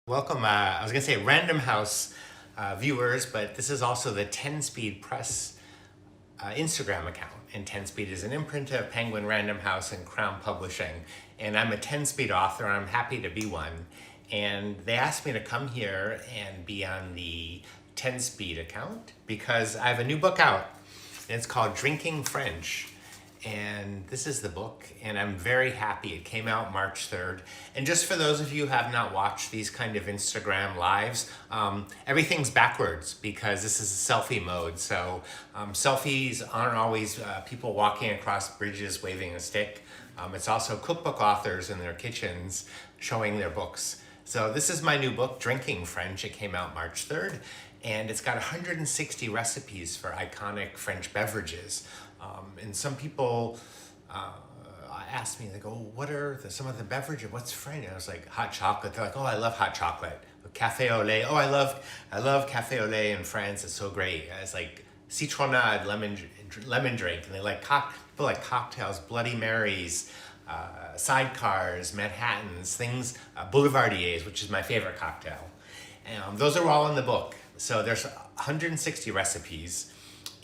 Welcome, I was going to say Random House viewers, but this is also the 10 Speed Press Instagram account. And 10 Speed is an imprint of Penguin Random House and Crown Publishing. And I'm a 10 Speed author, and I'm happy to be one. And they asked me to come here and be on the 10 Speed account because I have a new book out. And it's called Drinking French. And this is the book, and I'm very happy. It came out March 3rd. And just for those of you who have not watched these kind of Instagram lives, everything's backwards because this is a selfie mode. So selfies aren't always people walking across bridges waving a stick. It's also cookbook authors in their kitchens showing their books. So this is my new book, Drinking French. It came out March 3rd, and it's got 160 recipes for iconic French beverages. And some people ask me, they go, what are some of the beverages? What's French? And I was like, hot chocolate. They're like, oh, I love hot chocolate. Café au lait. Oh, I love café au lait in France. It's so great. It's like citronade, lemon drink. And they like people like cocktails, Bloody Marys, sidecars, Manhattans, things, Boulevardiers, which is my favorite cocktail. And those are all in the book. So there's 160 recipes.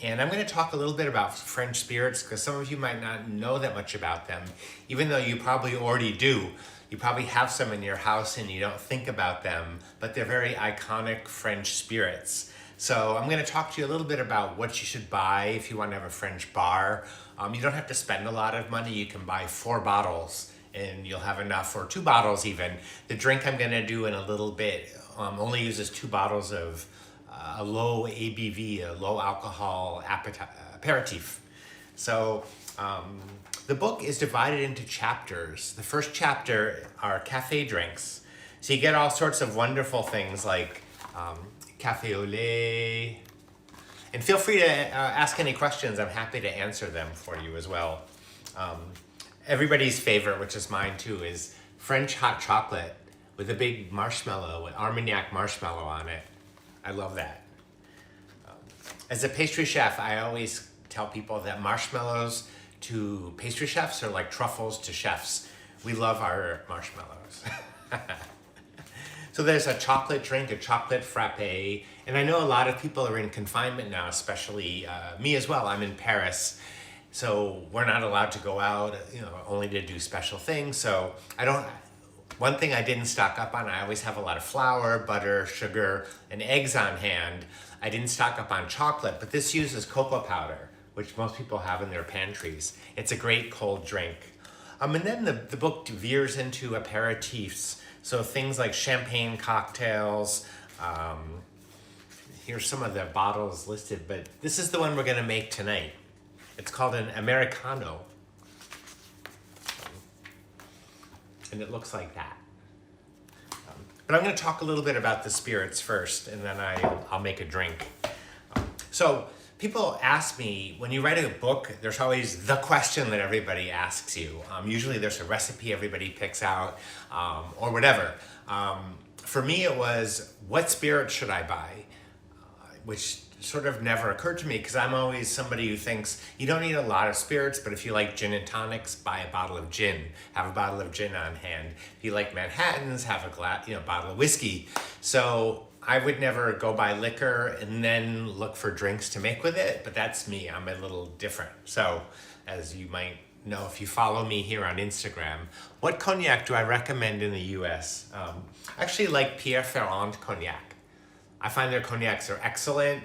And I'm going to talk a little bit about French spirits because some of you might not know that much about them, even though you probably already do. You probably have some in your house and you don't think about them, but they're very iconic French spirits. So I'm going to talk to you a little bit about what you should buy if you want to have a French bar. You don't have to spend a lot of money. You can buy 4 bottles and you'll have enough, or 2 bottles even. The drink I'm going to do in a little bit only uses 2 bottles of a low ABV, a low alcohol aperitif. So the book is divided into chapters. The first chapter are cafe drinks. So you get all sorts of wonderful things like café au lait. And feel free to ask any questions. I'm happy to answer them for you as well. Everybody's favorite, which is mine too, is French hot chocolate with a big marshmallow, with Armagnac marshmallow on it. I love that. As a pastry chef, I always tell people that marshmallows to pastry chefs are like truffles to chefs. We love our marshmallows. So there's a chocolate drink, a chocolate frappe. And I know a lot of people are in confinement now, especially me as well. I'm in Paris. So we're not allowed to go out, only to do special things. So one thing I didn't stock up on, I always have a lot of flour, butter, sugar, and eggs on hand. I didn't stock up on chocolate, but this uses cocoa powder, which most people have in their pantries. It's a great cold drink. And then the book veers into aperitifs, so things like champagne cocktails. Here's some of the bottles listed, but this is the one we're gonna make tonight. It's called an Americano. And it looks like that. But I'm going to talk a little bit about the spirits first, and then I'll make a drink. So people ask me, when you write a book, there's always the question that everybody asks you. Usually there's a recipe everybody picks out, or whatever. For me, it was, what spirit should I buy? Which sort of never occurred to me because I'm always somebody who thinks you don't need a lot of spirits, but if you like gin and tonics, buy a bottle of gin. Have a bottle of gin on hand. If you like Manhattans, have a bottle of whiskey. So I would never go buy liquor and then look for drinks to make with it, but that's me. I'm a little different. So as you might know, if you follow me here on Instagram, what cognac do I recommend in the US? I actually like Pierre Ferrand cognac. I find their cognacs are excellent.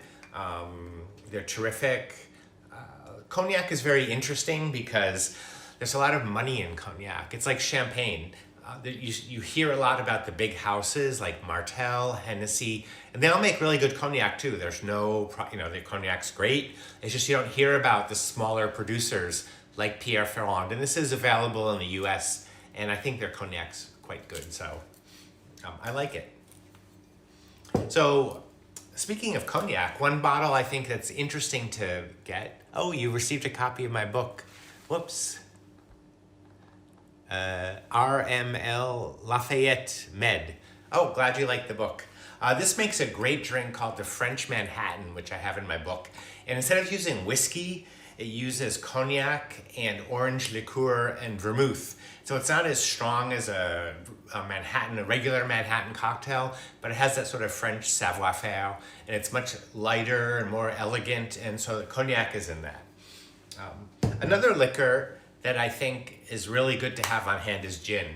They're terrific. Cognac is very interesting because there's a lot of money in cognac. It's like champagne. You hear a lot about the big houses like Martell, Hennessy, and they all make really good cognac too. There's the cognac's great. It's just you don't hear about the smaller producers like Pierre Ferrand. And this is available in the US, and I think their cognac's quite good. So I like it. So speaking of cognac, one bottle I think that's interesting to get. Oh, you received a copy of my book. Whoops. RML Lafayette Med. Oh, glad you liked the book. This makes a great drink called the French Manhattan, which I have in my book. And instead of using whiskey, It uses cognac and orange liqueur and vermouth. So it's not as strong as a regular Manhattan cocktail, but it has that sort of French savoir-faire, and it's much lighter and more elegant, and so the cognac is in that. Another liquor that I think is really good to have on hand is gin.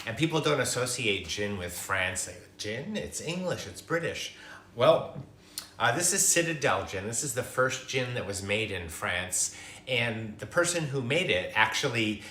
And people don't associate gin with France. They go, gin? It's English, it's British. Well, this is Citadel gin. This is the first gin that was made in France. And the person who made it actually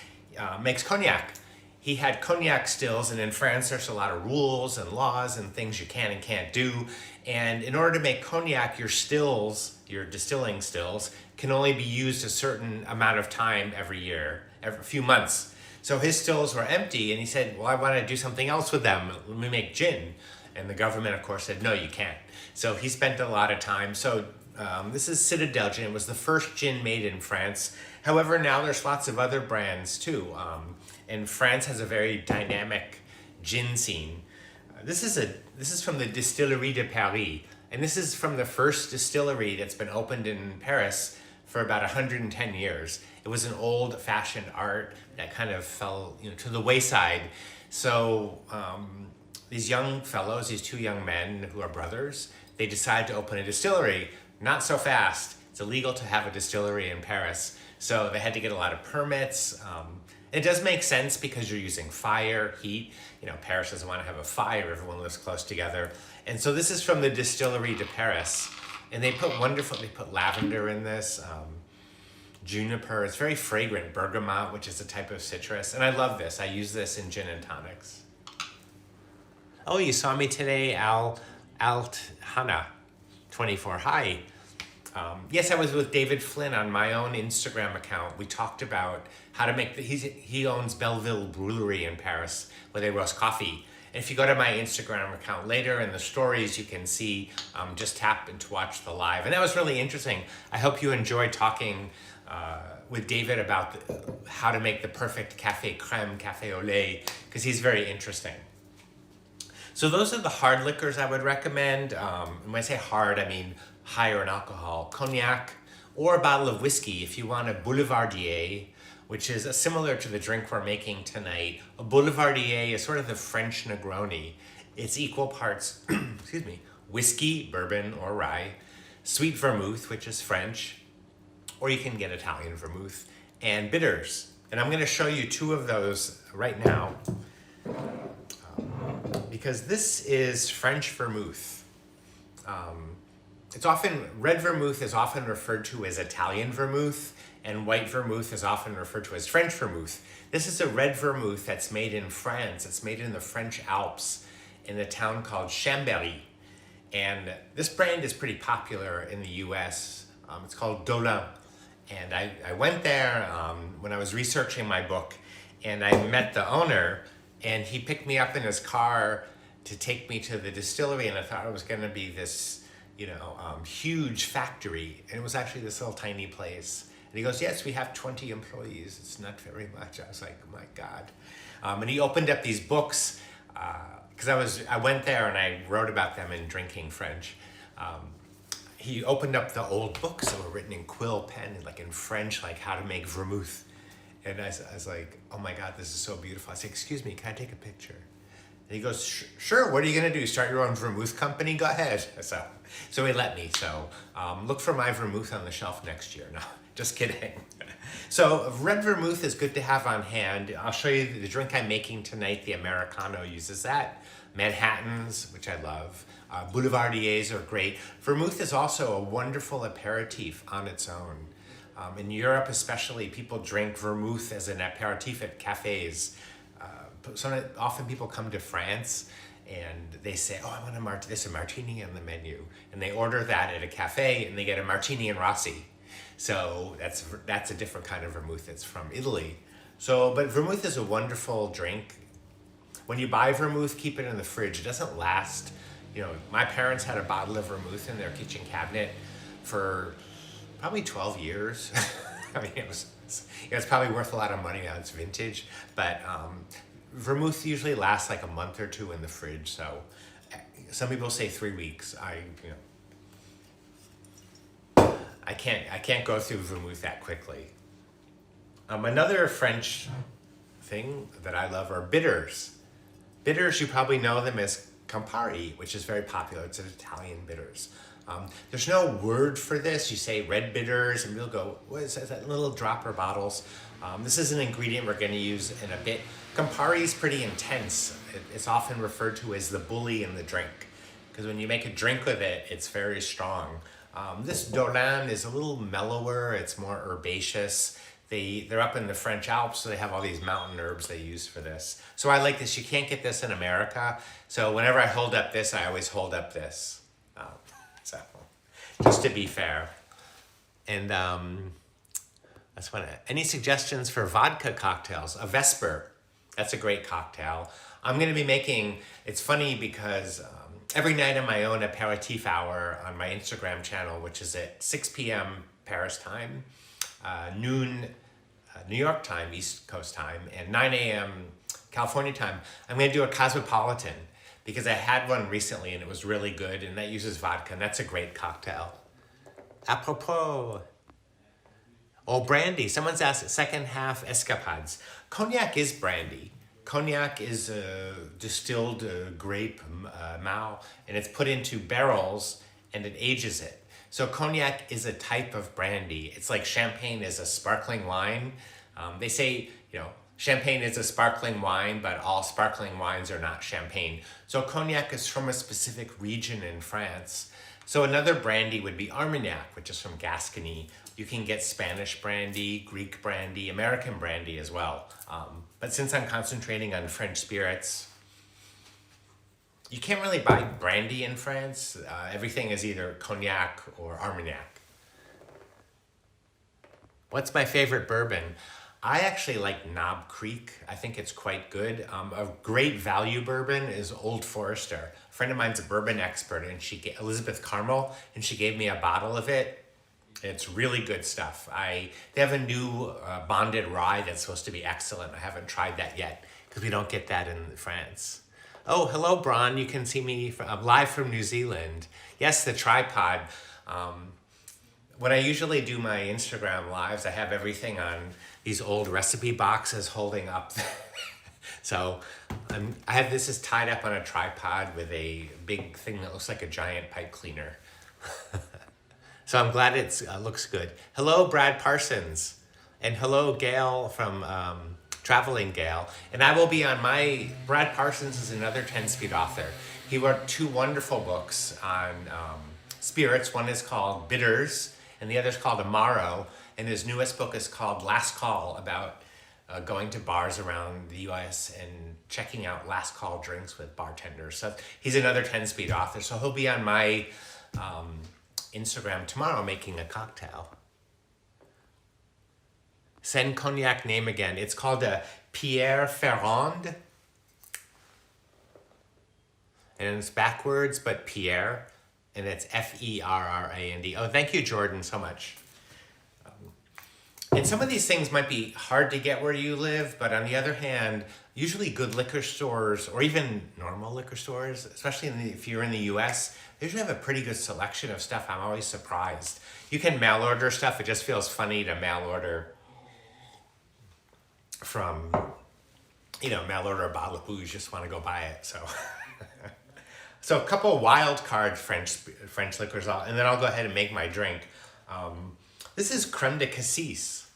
makes cognac. He had cognac stills, and in France there's a lot of rules and laws and things you can and can't do. And in order to make cognac, your stills, your distilling stills, can only be used a certain amount of time every year, every few months. So his stills were empty, and he said, well, I want to do something else with them. Let me make gin. And the government, of course, said, no, you can't. So he spent a lot of time. So this is Citadel gin. It was the first gin made in France. However, now there's lots of other brands too. And France has a very dynamic gin scene. This is from the Distillerie de Paris. And this is from the first distillery that's been opened in Paris for about 110 years. It was an old-fashioned art that kind of fell, to the wayside. So these young fellows, these two young men who are brothers, they decide to open a distillery. Not so fast. It's illegal to have a distillery in Paris. So they had to get a lot of permits. It does make sense because you're using fire, heat. Paris doesn't want to have a fire. Everyone lives close together. And so this is from the Distillerie de Paris. And they put lavender in this, juniper. It's very fragrant, bergamot, which is a type of citrus. And I love this. I use this in gin and tonics. Oh, you saw me today, Hannah 24. Hi. Yes, I was with David Flynn on my own Instagram account. We talked about how to make he owns Belleville Brewery in Paris, where they roast coffee. And if you go to my Instagram account later in the stories, you can see, just tap and to watch the live. And that was really interesting. I hope you enjoyed talking with David about how to make the perfect café crème, café au lait, because he's very interesting. So those are the hard liquors I would recommend. When I say hard, I mean higher in alcohol. Cognac or a bottle of whiskey if you want a boulevardier, which is similar to the drink we're making tonight. A boulevardier is sort of the French Negroni. It's equal parts, excuse me, whiskey, bourbon, or rye, sweet vermouth, which is French, or you can get Italian vermouth, and bitters. And I'm going to show you two of those right now, because this is French vermouth. Red vermouth is often referred to as Italian vermouth, and white vermouth is often referred to as French vermouth. This is a red vermouth that's made in France. It's made in the French Alps in a town called Chambéry. And this brand is pretty popular in the US. It's called Dolin. And I went there when I was researching my book, and I met the owner, and he picked me up in his car to take me to the distillery, and I thought it was going to be this, huge factory. And it was actually this little tiny place. And he goes, yes, we have 20 employees. It's not very much. I was like, oh my God. And he opened up these books, because I went there and I wrote about them in Drinking French. He opened up the old books that were written in quill pen, like in French, like how to make vermouth. And I was like, oh my God, this is so beautiful. I said, excuse me, can I take a picture? And he goes, sure, what are you going to do? Start your own vermouth company? Go ahead. So he let me. So look for my vermouth on the shelf next year. No, just kidding. So red vermouth is good to have on hand. I'll show you the drink I'm making tonight. The Americano uses that. Manhattans, which I love. Boulevardiers are great. Vermouth is also a wonderful aperitif on its own. In Europe especially, people drink vermouth as an aperitif at cafes. Often people come to France and they say, oh, I want there's a martini on the menu. And they order that at a cafe and they get a martini and Rossi. So that's a different kind of vermouth. It's from Italy. But vermouth is a wonderful drink. When you buy vermouth, keep it in the fridge. It doesn't last. My parents had a bottle of vermouth in their kitchen cabinet for probably 12 years. I mean, it's probably worth a lot of money now. It's vintage, but vermouth usually lasts like a month or two in the fridge. So I can't go through vermouth that quickly. Another French thing that I love are bitters. Bitters, you probably know them as Campari, which is very popular. It's an Italian bitters. There's no word for this. You say red bitters, and we'll go, what is that, little dropper bottles. This is an ingredient we're going to use in a bit. Campari is pretty intense. It's often referred to as the bully in the drink, because when you make a drink with it, it's very strong. This Dolan is a little mellower. It's more herbaceous. They're up in the French Alps, so they have all these mountain herbs they use for this. So I like this. You can't get this in America. So whenever I hold up this, I always hold up this. So just to be fair. And that's one. Any suggestions for vodka cocktails? A Vesper. That's a great cocktail. I'm going to be making, it's funny because every night on my own aperitif hour on my Instagram channel, which is at 6 p.m. Paris time, noon New York time, East Coast time, and 9 a.m. California time, I'm going to do a cosmopolitan because I had one recently and it was really good, and that uses vodka, and that's a great cocktail. Apropos, oh, brandy. Someone's asked second half escapades. Cognac is brandy. Cognac is distilled grape mao, and it's put into barrels and it ages it. So cognac is a type of brandy. It's like champagne is a sparkling wine. They say, champagne is a sparkling wine, but all sparkling wines are not champagne. So cognac is from a specific region in France. So another brandy would be Armagnac, which is from Gascony. You can get Spanish brandy, Greek brandy, American brandy as well. But since I'm concentrating on French spirits, you can't really buy brandy in France. Everything is either cognac or Armagnac. What's my favorite bourbon? I actually like Knob Creek. I think it's quite good. A great value bourbon is Old Forester. A friend of mine's a bourbon expert, and Elizabeth Carmel, and she gave me a bottle of it. It's really good stuff. They have a new bonded rye that's supposed to be excellent. I haven't tried that yet because we don't get that in France. Oh, hello, Bron. You can see me live from New Zealand. Yes, the tripod. When I usually do my Instagram lives, I have everything on these old recipe boxes holding up. So this is tied up on a tripod with a big thing that looks like a giant pipe cleaner. So I'm glad it looks good. Hello, Brad Parsons. And hello, Gail from Traveling Gail. And I will be on Brad Parsons is another 10-speed author. He wrote 2 wonderful books on spirits. One is called Bitters, and the other is called Amaro. And his newest book is called Last Call, about going to bars around the U.S. and checking out last call drinks with bartenders. So he's another 10-speed author. So he'll be on my Instagram tomorrow making a cocktail. Send cognac name again. It's called a Pierre Ferrand. And it's backwards, but Pierre. And it's Ferrand. Oh, thank you, Jordan, so much. And some of these things might be hard to get where you live, but on the other hand, usually good liquor stores, or even normal liquor stores, especially if you're in the US, they usually have a pretty good selection of stuff. I'm always surprised. You can mail order stuff. It just feels funny to mail order from, mail order a bottle of booze. You just want to go buy it. So a couple of wild card French liquors, and then I'll go ahead and make my drink. This is creme de cassis.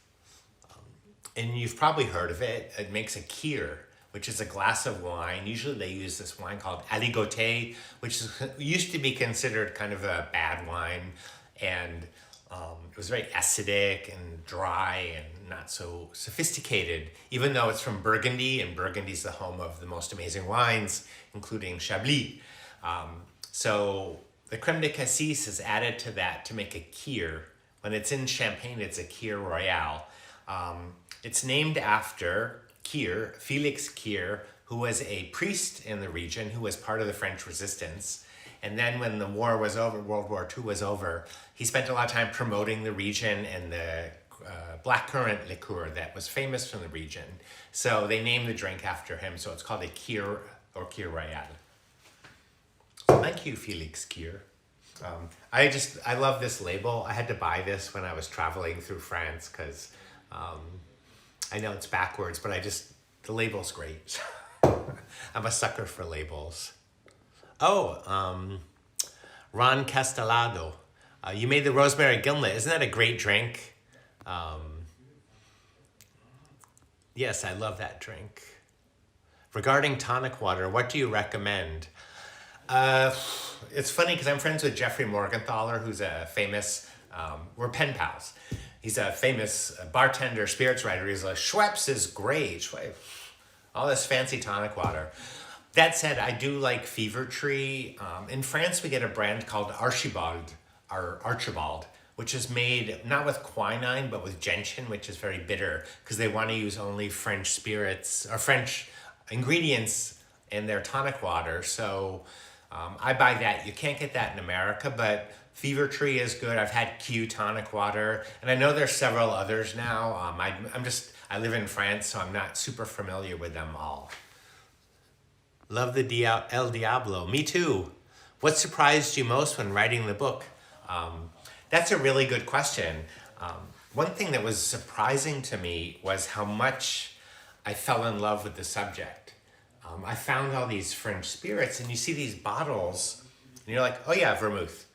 And you've probably heard of it. It makes a kir, which is a glass of wine. Usually they use this wine called aligoté, which used to be considered kind of a bad wine. And it was very acidic and dry and not so sophisticated, even though it's from Burgundy, and Burgundy's the home of the most amazing wines, including Chablis. So the creme de cassis is added to that to make a kir. When it's in Champagne, it's a Kir Royale. It's named after Kir, Felix Kir, who was a priest in the region, who was part of the French resistance. And then when the war was over, World War II was over, he spent a lot of time promoting the region and the blackcurrant liqueur that was famous from the region. So they named the drink after him. So it's called a Kir or Kir Royale. Thank you, Felix Kir. I love this label. I had to buy this when I was traveling through France because I know it's backwards, but the label's great. I'm a sucker for labels. Oh, Ron Castellado. You made the rosemary gimlet. Isn't that a great drink? Yes, I love that drink. Regarding tonic water, what do you recommend? It's funny because I'm friends with Jeffrey Morgenthaler, who's a famous, we're pen pals. He's a famous bartender, spirits writer. He's like, Schweppes is great. Schweppes. All this fancy tonic water. That said, I do like Fever Tree. In France, we get a brand called Archibald, which is made not with quinine, but with gentian, which is very bitter because they want to use only French spirits or French ingredients in their tonic water. So I buy that. You can't get that in America, but Fever Tree is good. I've had Q tonic water, and I know there's several others now. I live in France, so I'm not super familiar with them all. Love the El Diablo. Me too. What surprised you most when writing the book? That's a really good question. One thing that was surprising to me was how much I fell in love with the subject. I found all these French spirits, and you see these bottles, and you're like, oh yeah, vermouth.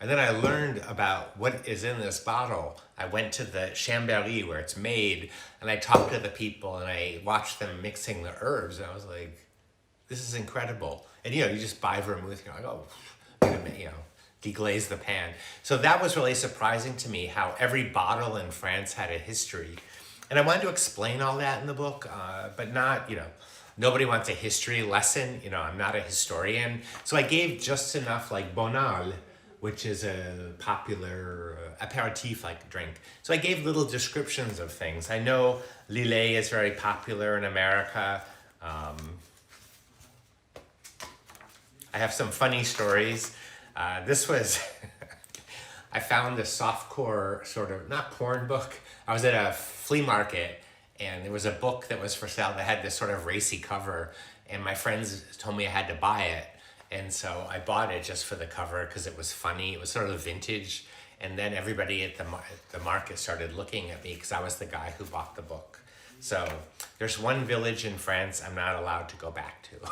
And then I learned about what is in this bottle. I went to the Chambéry where it's made, and I talked to the people, and I watched them mixing the herbs, and I was like, this is incredible. And you just buy vermouth, and you're like, oh, I'm gonna, deglaze the pan. So that was really surprising to me, how every bottle in France had a history. And I wanted to explain all that in the book, but not, nobody wants a history lesson. I'm not a historian. So I gave just enough, like Bonal, which is a popular aperitif-like drink. So I gave little descriptions of things. I know Lillet is very popular in America. I have some funny stories. This was, I found a softcore sort of, not porn book. I was at a flea market and there was a book that was for sale that had this sort of racy cover, and my friends told me I had to buy it. And so I bought it just for the cover because it was funny. It was sort of vintage. And then everybody at the market started looking at me because I was the guy who bought the book. So there's one village in France I'm not allowed to go back to.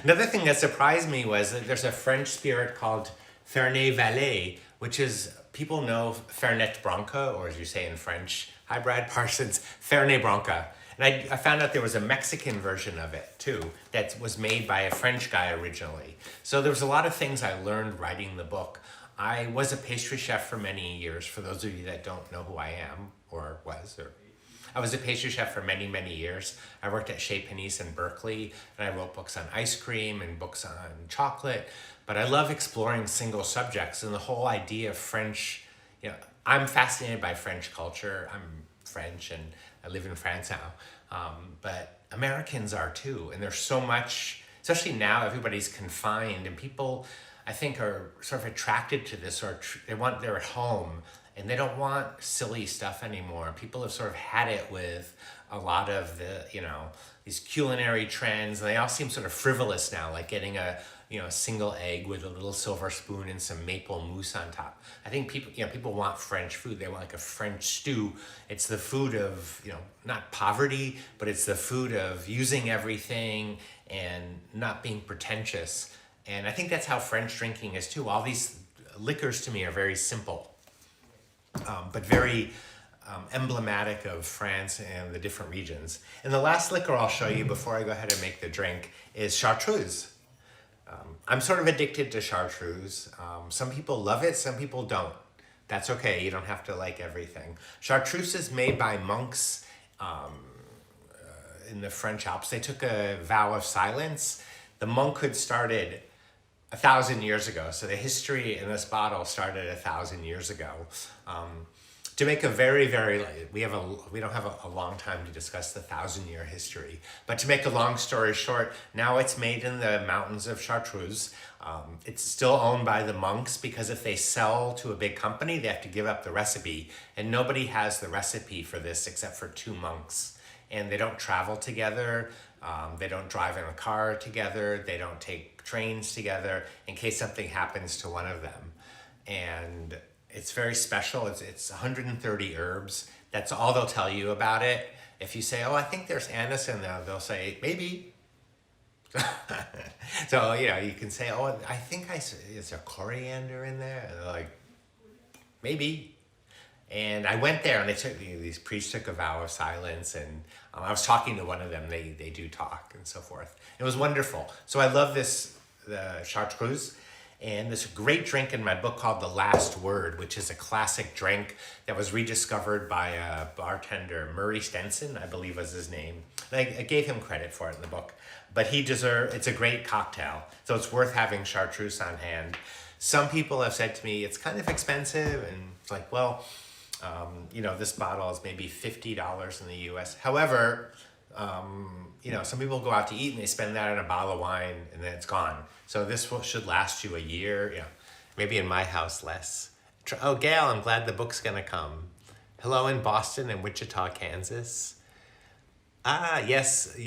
Another thing that surprised me was that there's a French spirit called Fernet Valais, which is, people know Fernet Branca, or as you say in French, hi Brad Parsons, Fernet Branca. And I found out there was a Mexican version of it too that was made by a French guy originally. So there was a lot of things I learned writing the book. I was a pastry chef for many years, for those of you that don't know who I am, or was, or I was a pastry chef for many, many years. I worked at Chez Panisse in Berkeley, and I wrote books on ice cream and books on chocolate. But I love exploring single subjects, and the whole idea of French, I'm fascinated by French culture. I'm French, and I live in France now. But Americans are too, and there's so much, especially now everybody's confined, and people, I think, are sort of attracted to this, or they're at home, and they don't want silly stuff anymore. People have sort of had it with a lot of the, these culinary trends. They all seem sort of frivolous now, like getting a single egg with a little silver spoon and some maple mousse on top. I think people want French food. They want like a French stew. It's the food of, not poverty, but it's the food of using everything and not being pretentious. And I think that's how French drinking is too. All these liquors to me are very simple. But very emblematic of France and the different regions. And the last liquor I'll show you before I go ahead and make the drink is chartreuse. I'm sort of addicted to chartreuse. Some people love it, some people don't. That's okay, you don't have to like everything. Chartreuse is made by monks in the French Alps. They took a vow of silence. The monkhood started 1,000 years ago. So the history in this bottle started 1,000 years ago. To make a very, very, we don't have a long time to discuss the 1,000-year history, but to make a long story short, now it's made in the mountains of Chartreuse. It's still owned by the monks because if they sell to a big company, they have to give up the recipe, and nobody has the recipe for this except for 2 monks, and they don't travel together. They don't drive in a car together. They don't take trains together in case something happens to one of them. And it's very special. It's 130 herbs. That's all they'll tell you about it. If you say, oh, I think there's anise in there, they'll say, maybe. So, you can say, oh, I think is there coriander in there? And they're like, maybe. And I went there and these priests took a vow of silence, and I was talking to one of them. They do talk and so forth. It was wonderful. So I love the chartreuse. And there's a great drink in my book called The Last Word, which is a classic drink that was rediscovered by a bartender, Murray Stenson, I believe was his name. I gave him credit for it in the book. But it's a great cocktail. So it's worth having chartreuse on hand. Some people have said to me, it's kind of expensive. And it's like, well, this bottle is maybe $50 in the US. However, some people go out to eat and they spend that on a bottle of wine and then it's gone. So this should last you a year, maybe in my house less. Oh, Gail, I'm glad the book's gonna come. Hello in Boston and Wichita, Kansas. Ah, yes,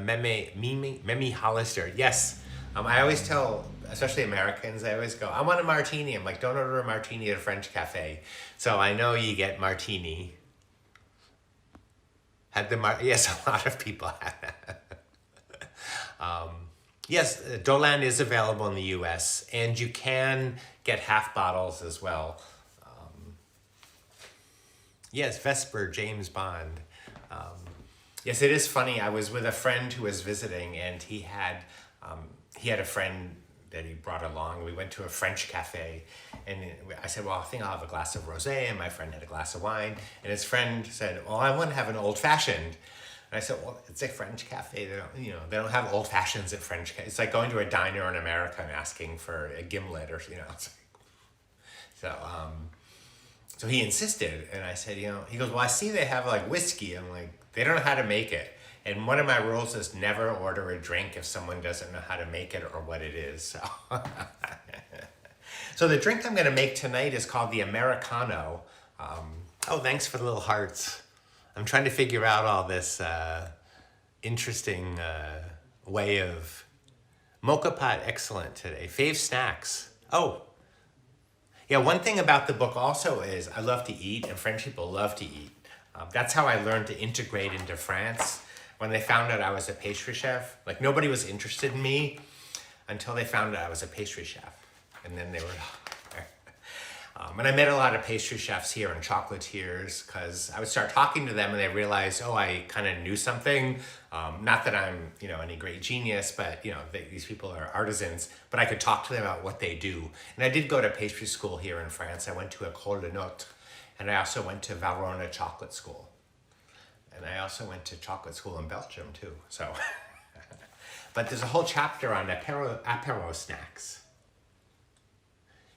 Mimi Hollister, yes. I always tell, especially Americans, I always go, I want a martini. I'm like, don't order a martini at a French cafe. So I know you get martini. Yes, a lot of people had that. Yes, Dolan is available in the US, and you can get half bottles as well. Yes, Vesper, James Bond. Yes, it is funny. I was with a friend who was visiting, and he had a friend that he brought along. We went to a French cafe, and I said, well, I think I'll have a glass of rosé, and my friend had a glass of wine, and his friend said, well, I want to have an old-fashioned. And I said, well, it's a French cafe. They don't have old fashions at French cafe. It's like going to a diner in America and asking for a gimlet or. So he insisted, and I said, he goes, well, I see they have like whiskey. I'm like, they don't know how to make it. And one of my rules is never order a drink if someone doesn't know how to make it or what it is. So the drink I'm going to make tonight is called the Americano. Thanks for the little hearts. I'm trying to figure out all this interesting way of... Mocha pot, excellent today. Fave snacks. Oh, yeah, one thing about the book also is I love to eat, and French people love to eat. That's how I learned to integrate into France. When they found out I was a pastry chef, like nobody was interested in me until they found out I was a pastry chef. And then they were... And I met a lot of pastry chefs here and chocolatiers because I would start talking to them and they realized, I kind of knew something. Not that I'm, any great genius, but, these people are artisans, but I could talk to them about what they do. And I did go to pastry school here in France. I went to École de Notre, and I also went to Valrhona Chocolate School. And I also went to chocolate school in Belgium too, so. But there's a whole chapter on apéro snacks.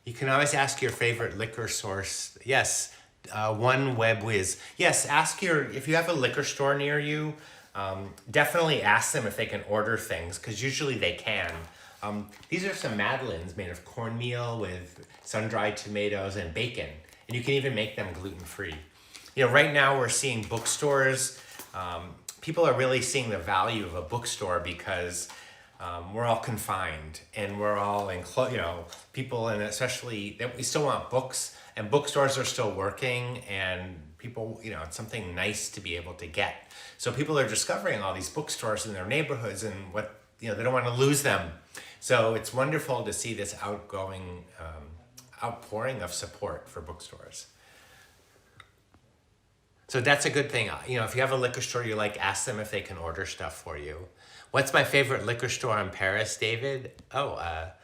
You can always ask your favorite liquor source. Yes, One Web Whiz. Yes, if you have a liquor store near you, definitely ask them if they can order things, because usually they can. These are some madeleines made of cornmeal with sun-dried tomatoes and bacon, and you can even make them gluten-free. Right now we're seeing bookstores. People are really seeing the value of a bookstore because we're all confined and we're all people, and especially that we still want books, and bookstores are still working, and people, it's something nice to be able to get. So people are discovering all these bookstores in their neighborhoods, and they don't want to lose them. So it's wonderful to see this outpouring of support for bookstores. So that's a good thing. If you have a liquor store you like, ask them if they can order stuff for you. What's my favorite liquor store in Paris, David? Well,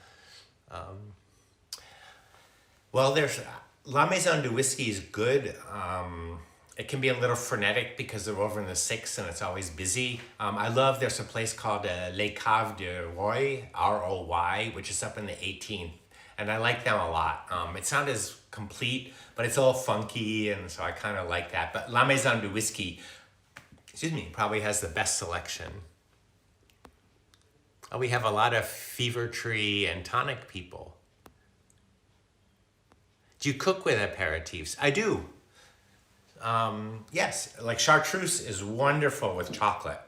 there's La Maison du Whiskey is good. It can be a little frenetic because they're over in the 6th and it's always busy. There's a place called Les Caves de Roy, R-O-Y, which is up in the 18th. And I like them a lot. It's not as complete, but it's a little funky, and so I kind of like that. But La Maison du Whiskey, probably has the best selection. We have a lot of Fever Tree and tonic people. Do you cook with aperitifs? I do. Yes, like chartreuse is wonderful with chocolate.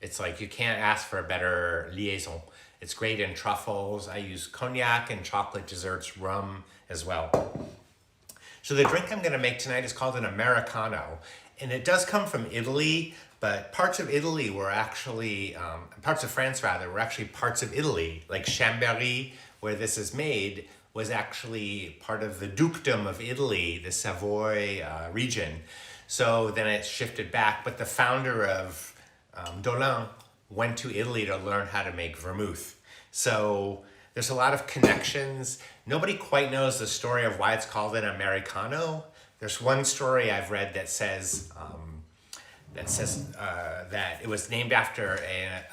It's like you can't ask for a better liaison. It's great in truffles. I use cognac and chocolate desserts, rum as well. So the drink I'm going to make tonight is called an Americano. And it does come from Italy, but parts of Italy were actually, parts of France rather, were actually parts of Italy. Like Chambéry, where this is made, was actually part of the dukedom of Italy, the Savoy region. So then it shifted back, but the founder of Dolin went to Italy to learn how to make vermouth. So there's a lot of connections. Nobody quite knows the story of why it's called an Americano. There's one story I've read that says that it was named after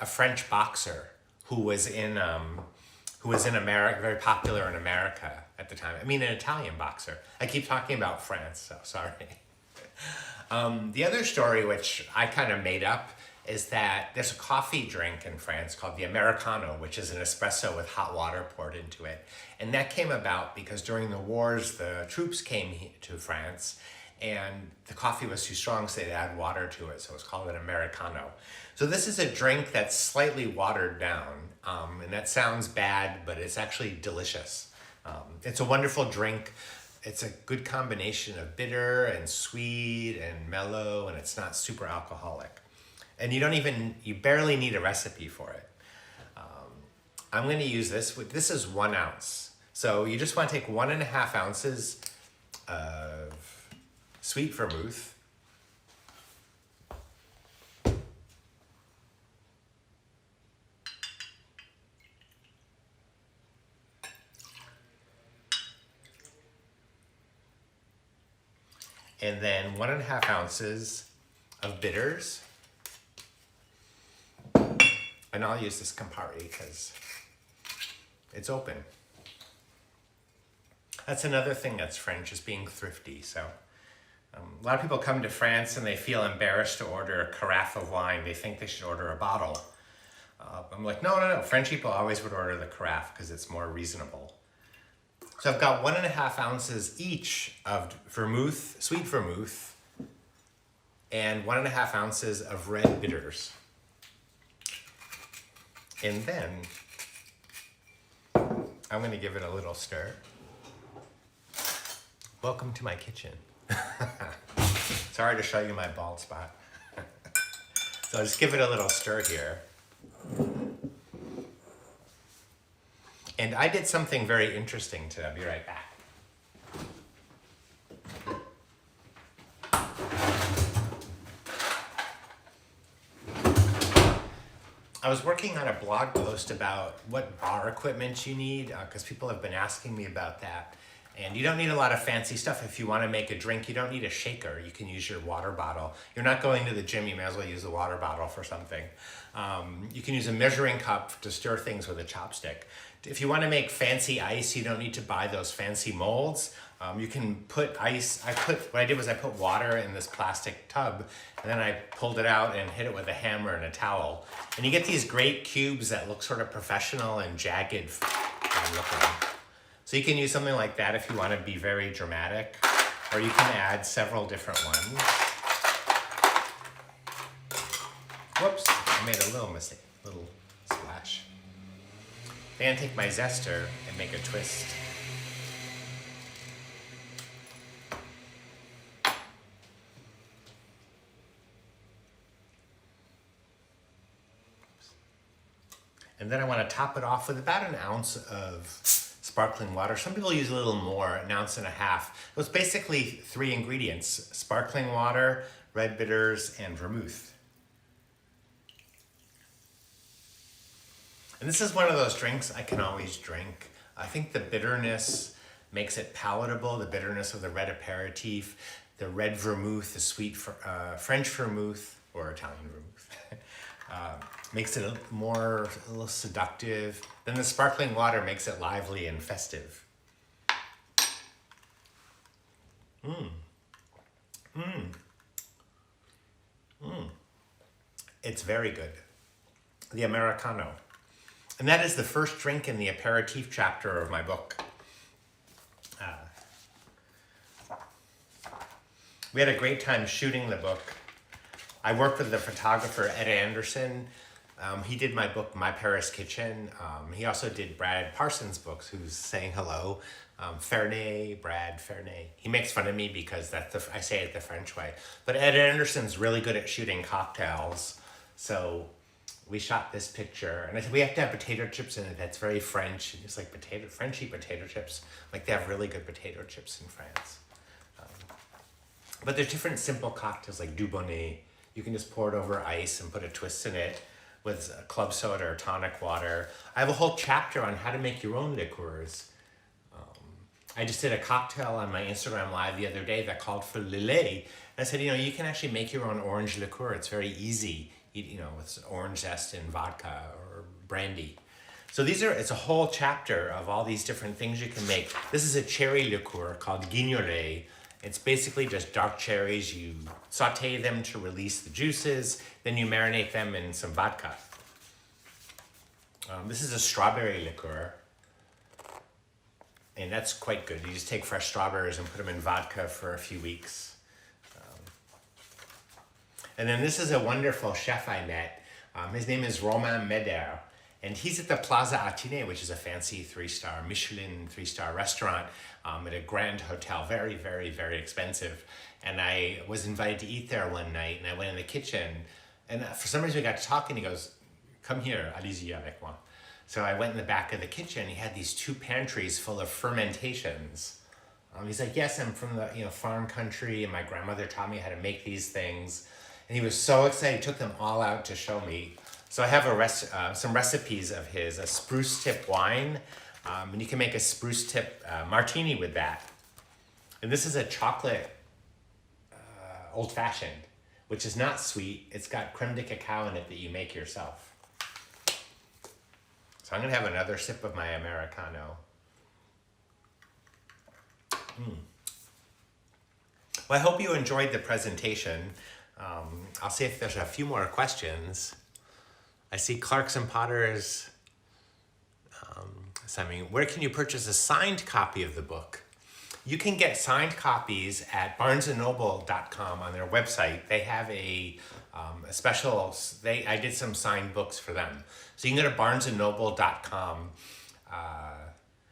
a French boxer who was in America, very popular in America at the time. I mean, an Italian boxer. I keep talking about France, so sorry. The other story, which I kind of made up, is that there's a coffee drink in France called the Americano, which is an espresso with hot water poured into it. And that came about because during the wars, the troops came to France and the coffee was too strong, so they add water to it. So it's called an Americano. So this is a drink that's slightly watered down. And that sounds bad, but it's actually delicious. It's a wonderful drink. It's a good combination of bitter and sweet and mellow, and it's not super alcoholic. And you barely need a recipe for it. I'm going to use this. This is 1 ounce. So you just want to take 1.5 ounces of sweet vermouth. And then 1.5 ounces of bitters. And I'll use this Campari because it's open. That's another thing that's French, is being thrifty. So a lot of people come to France and they feel embarrassed to order a carafe of wine. They think they should order a bottle. I'm like, no. French people always would order the carafe because it's more reasonable. So I've got 1.5 ounces each of vermouth, sweet vermouth, and 1.5 ounces of red bitters. And then I'm going to give it a little stir. Welcome to my kitchen. Sorry to show you my bald spot. So I'll just give it a little stir here. And I did something very interesting today. I'll be right back. I was working on a blog post about what bar equipment you need, because people have been asking me about that. And you don't need a lot of fancy stuff. If you want to make a drink, you don't need a shaker. You can use your water bottle. You're not going to the gym, you may as well use the water bottle for something. You can use a measuring cup to stir things with a chopstick. If you want to make fancy ice, you don't need to buy those fancy molds. You can put ice. What I did was I put water in this plastic tub, and then I pulled it out and hit it with a hammer and a towel. And you get these great cubes that look sort of professional and jagged looking. So you can use something like that if you want to be very dramatic, or you can add several different ones. Whoops, I made a little mistake, little splash. Then take my zester and make a twist. And then I want to top it off with about 1 ounce of sparkling water. Some people use a little more, 1.5 ounces. It was basically 3 ingredients: sparkling water, red bitters, and vermouth. And this is one of those drinks I can always drink. I think the bitterness makes it palatable, the bitterness of the red aperitif, the red vermouth, the sweet French vermouth, or Italian vermouth. Makes it a little seductive. Then the sparkling water makes it lively and festive. It's very good. The Americano. And that is the first drink in the aperitif chapter of my book. We had a great time shooting the book. I worked with the photographer Ed Anderson. He did my book, My Paris Kitchen. He also did Brad Parsons' books, who's saying hello. Ferney, Brad Ferney. He makes fun of me because I say it the French way. But Ed Anderson's really good at shooting cocktails. So we shot this picture, and I said, we have to have potato chips in it. That's very French. And it's like Frenchy potato chips. Like they have really good potato chips in France. But there's different simple cocktails like Dubonnet. You can just pour it over ice and put a twist in it with club soda or tonic water. I have a whole chapter on how to make your own liqueurs. I just did a cocktail on my Instagram live the other day that called for Lillet. And I said, you can actually make your own orange liqueur. It's very easy. With orange zest and vodka or brandy. So it's a whole chapter of all these different things you can make. This is a cherry liqueur called Guignolet. It's basically just dark cherries. You saute them to release the juices, then you marinate them in some vodka. This is a strawberry liqueur, and that's quite good. You just take fresh strawberries and put them in vodka for a few weeks. And then this is a wonderful chef I met. His name is Romain Meder, and he's at the Plaza Athénée, which is a fancy Michelin 3-star restaurant at a grand hotel, very, very, very expensive. And I was invited to eat there one night, and I went in the kitchen, and for some reason we got to talking. He goes, "Come here, allez-y avec moi." So I went in the back of the kitchen. He had these 2 pantries full of fermentations. He's like, "Yes, I'm from the farm country, and my grandmother taught me how to make these things." And he was so excited, he took them all out to show me. So I have some recipes of his, a spruce tip wine, and you can make a spruce tip martini with that. And this is a chocolate old fashioned, which is not sweet. It's got creme de cacao in it that you make yourself. So I'm gonna have another sip of my Americano. Well, I hope you enjoyed the presentation. I'll see if there's a few more questions. I see Clarkson Potter's where can you purchase a signed copy of the book? You can get signed copies at barnesandnoble.com on their website. They have a special, I did some signed books for them. So you can go to barnesandnoble.com.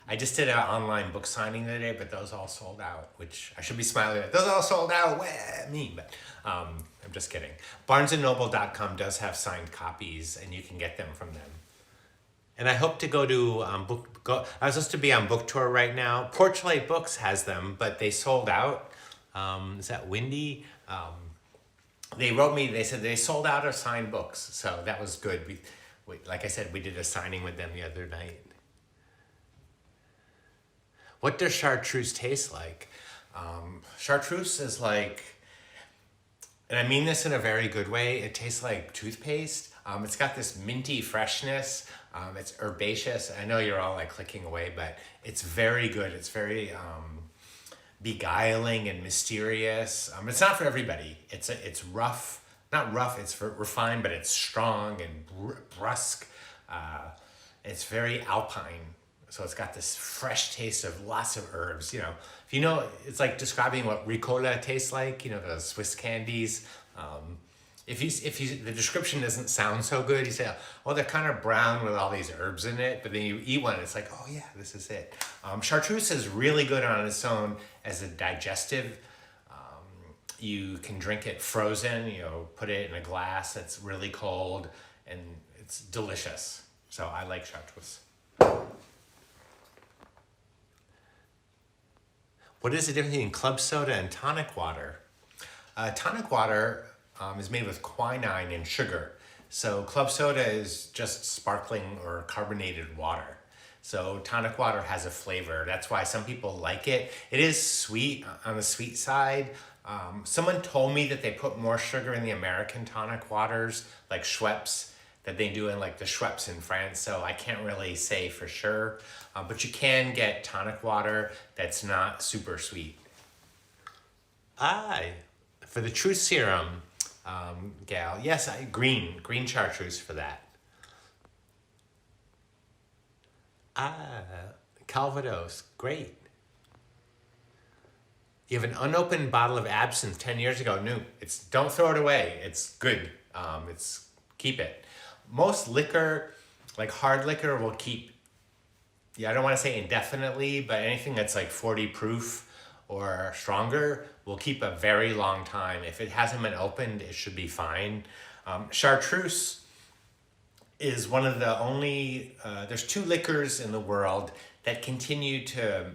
I just did an online book signing today, but those all sold out, which I should be smiling at. Those all sold out, me, but I'm just kidding. BarnesandNoble.com does have signed copies, and you can get them from them. And I hope to go to I was supposed to be on book tour right now. Porchlight Books has them, but they sold out. Is that Windy? They wrote me. They said they sold out of signed books, so that was good. Like I said, we did a signing with them the other night. What does chartreuse taste like? Chartreuse is like, and I mean this in a very good way, it tastes like toothpaste. It's got this minty freshness. It's herbaceous. I know you're all like clicking away, but it's very good. It's very beguiling and mysterious. It's not for everybody. It's rough, not rough, it's refined, but it's strong and brusque. It's very alpine. So it's got this fresh taste of lots of herbs. It's like describing what Ricola tastes like. The Swiss candies. If the description doesn't sound so good, you say, "Oh, they're kind of brown with all these herbs in it." But then you eat one, it's like, "Oh yeah, this is it." Chartreuse is really good on its own as a digestive. You can drink it frozen. Put it in a glass that's really cold, and it's delicious. So I like chartreuse. What is the difference between club soda and tonic water? Tonic water is made with quinine and sugar. So club soda is just sparkling or carbonated water. So tonic water has a flavor. That's why some people like it. It is sweet, on the sweet side. Someone told me that they put more sugar in the American tonic waters, like Schweppes, that they do in like the Schweppes in France. So I can't really say for sure. But you can get tonic water that's not super sweet. For the truth serum, gal, yes, green chartreuse for that. Calvados, great. You have an unopened bottle of absinthe 10 years ago, new. Don't throw it away. It's good. Keep it. Most liquor, like hard liquor, will keep, I don't want to say indefinitely, but anything that's like 40 proof or stronger will keep a very long time. If it hasn't been opened, it should be fine. Chartreuse is one of the only, there's 2 liquors in the world that continue to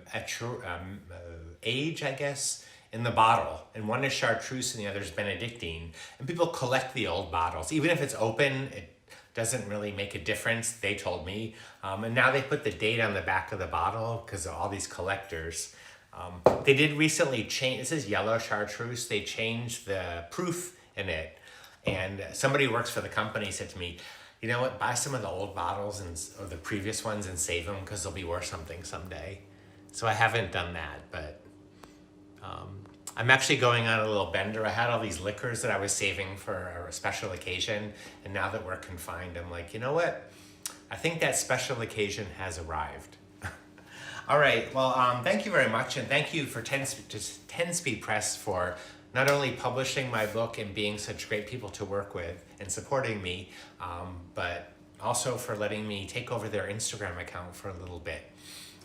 age, I guess, in the bottle. And one is chartreuse and the other is Benedictine. And people collect the old bottles. Even if it's open, it doesn't really make a difference, they told me. And now they put the date on the back of the bottle because of all these collectors. They did recently change, this is yellow chartreuse, they changed the proof in it. And somebody who works for the company said to me, you know what, buy some of the old bottles or the previous ones and save them because they'll be worth something someday. So I haven't done that, but I'm actually going on a little bender. I had all these liquors that I was saving for a special occasion, and now that we're confined, I'm like, you know what? I think that special occasion has arrived. All right, well, thank you very much, and thank you for 10 Speed Press for not only publishing my book and being such great people to work with and supporting me, but also for letting me take over their Instagram account for a little bit.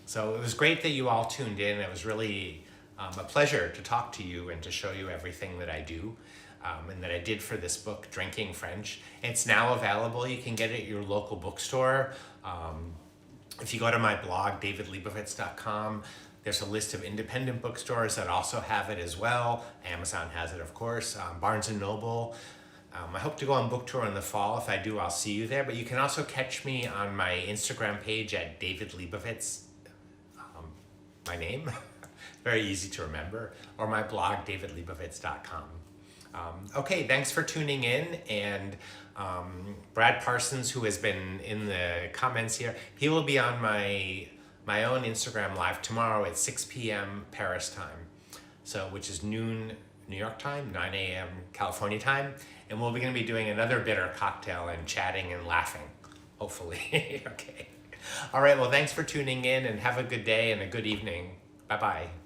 So it was great that you all tuned in. It was really a pleasure to talk to you and to show you everything that I do and that I did for this book, Drinking French. It's now available. You can get it at your local bookstore. If you go to my blog, davidlebovitz.com, there's a list of independent bookstores that also have it as well. Amazon has it, of course. Barnes & Noble. I hope to go on book tour in the fall. If I do, I'll see you there. But you can also catch me on my Instagram page at David Lebovitz, my name, very easy to remember, or my blog, davidlebovitz.com. Okay, thanks for tuning in. And Brad Parsons, who has been in the comments here, he will be on my own Instagram live tomorrow at 6 p.m. Paris time, so which is noon New York time, 9 a.m. California time, and we're going to be doing another bitter cocktail and chatting and laughing, hopefully. Okay. All right, well, thanks for tuning in, and have a good day and a good evening. Bye-bye.